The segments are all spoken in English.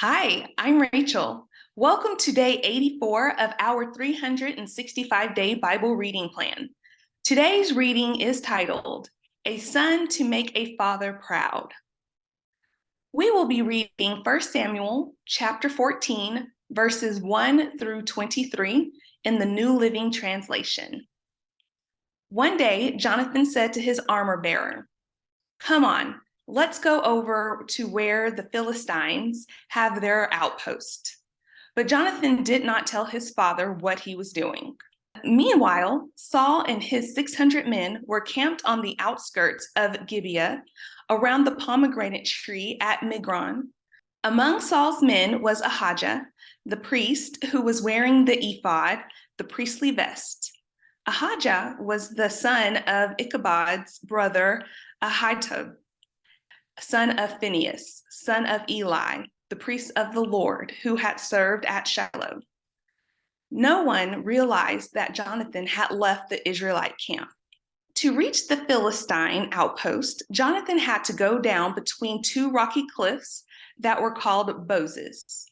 Hi, I'm Rachel. Welcome to day 84 of our 365-day Bible reading plan. Today's reading is titled, A Son to Make a Father Proud. We will be reading 1 Samuel chapter 14, verses 1 through 23 in the New Living Translation. One day, Jonathan said to his armor bearer, "Come on, let's go over to where the Philistines have their outpost." But Jonathan did not tell his father what he was doing. Meanwhile, Saul and his 600 men were camped on the outskirts of Gibeah, around the pomegranate tree at Migron. Among Saul's men was Ahijah, the priest, who was wearing the ephod, the priestly vest. Ahijah was the son of Ichabod's brother Ahitub, son of Phinehas, son of Eli, the priest of the Lord, who had served at Shiloh. No one realized that Jonathan had left the Israelite camp. To reach the Philistine outpost, Jonathan had to go down between two rocky cliffs that were called Bozez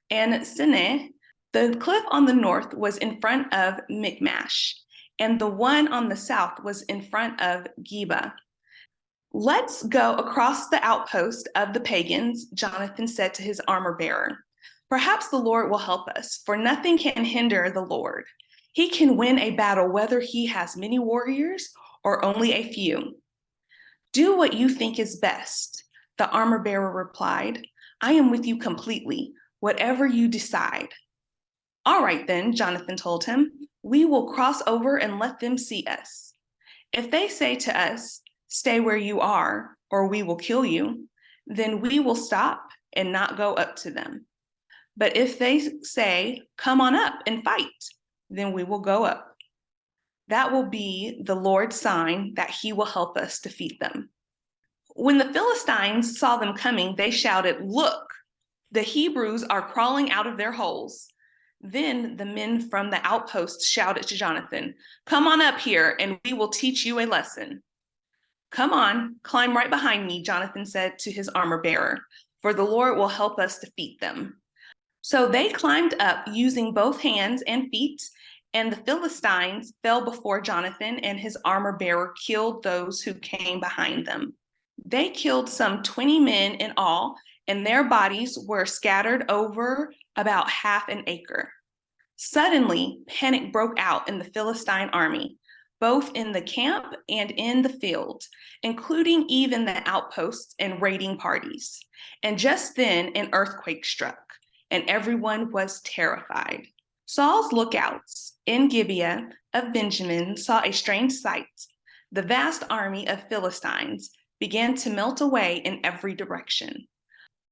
and Sineh. The cliff on the north was in front of Michmash, and the one on the south was in front of Geba. "Let's go across the outpost of the pagans," Jonathan said to his armor bearer. "Perhaps the Lord will help us, for nothing can hinder the Lord. He can win a battle whether he has many warriors or only a few." "Do what you think is best," the armor bearer replied. "I am with you completely, whatever you decide." "All right then," Jonathan told him. "We will cross over and let them see us. If they say to us, 'Stay where you are, or we will kill you,' then we will stop and not go up to them. But if they say, 'Come on up and fight,' then we will go up. That will be the Lord's sign that he will help us defeat them." When the Philistines saw them coming, they shouted, "Look, the Hebrews are crawling out of their holes." Then the men from the outposts shouted to Jonathan, "Come on up here and we will teach you a lesson." "Come on, climb right behind me," Jonathan said to his armor bearer, "for the Lord will help us defeat them." So they climbed up using both hands and feet, and the Philistines fell before Jonathan, and his armor bearer killed those who came behind them. They killed some 20 men in all, and their bodies were scattered over about half an acre. Suddenly, panic broke out in the Philistine army, both in the camp and in the field, including even the outposts and raiding parties. And just then, an earthquake struck, and everyone was terrified. Saul's lookouts in Gibeah of Benjamin saw a strange sight. The vast army of Philistines began to melt away in every direction.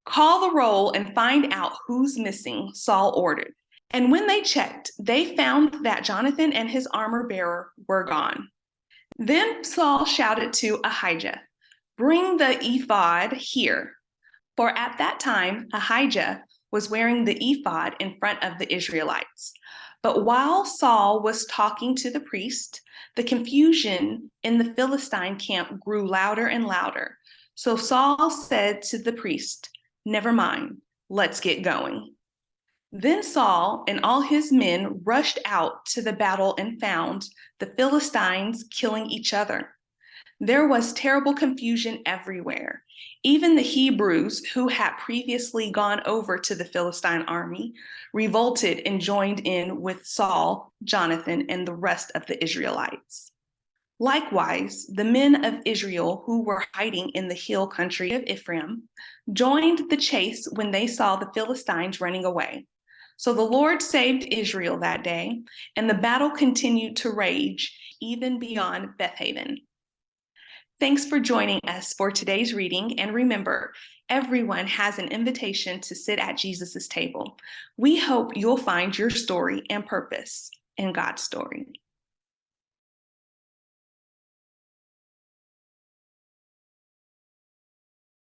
"Call the roll and find out who's missing," Saul ordered. And when they checked, they found that Jonathan and his armor bearer were gone. Then Saul shouted to Ahijah, "Bring the ephod here." For at that time, Ahijah was wearing the ephod in front of the Israelites. But while Saul was talking to the priest, the confusion in the Philistine camp grew louder and louder. So Saul said to the priest, "Never mind, let's get going." Then Saul and all his men rushed out to the battle and found the Philistines killing each other. There was terrible confusion everywhere. Even the Hebrews, who had previously gone over to the Philistine army, revolted and joined in with Saul, Jonathan, and the rest of the Israelites. Likewise, the men of Israel who were hiding in the hill country of Ephraim joined the chase when they saw the Philistines running away. So the Lord saved Israel that day, and the battle continued to rage even beyond Bethaven. Thanks for joining us for today's reading, and remember, everyone has an invitation to sit at Jesus' table. We hope you'll find your story and purpose in God's story.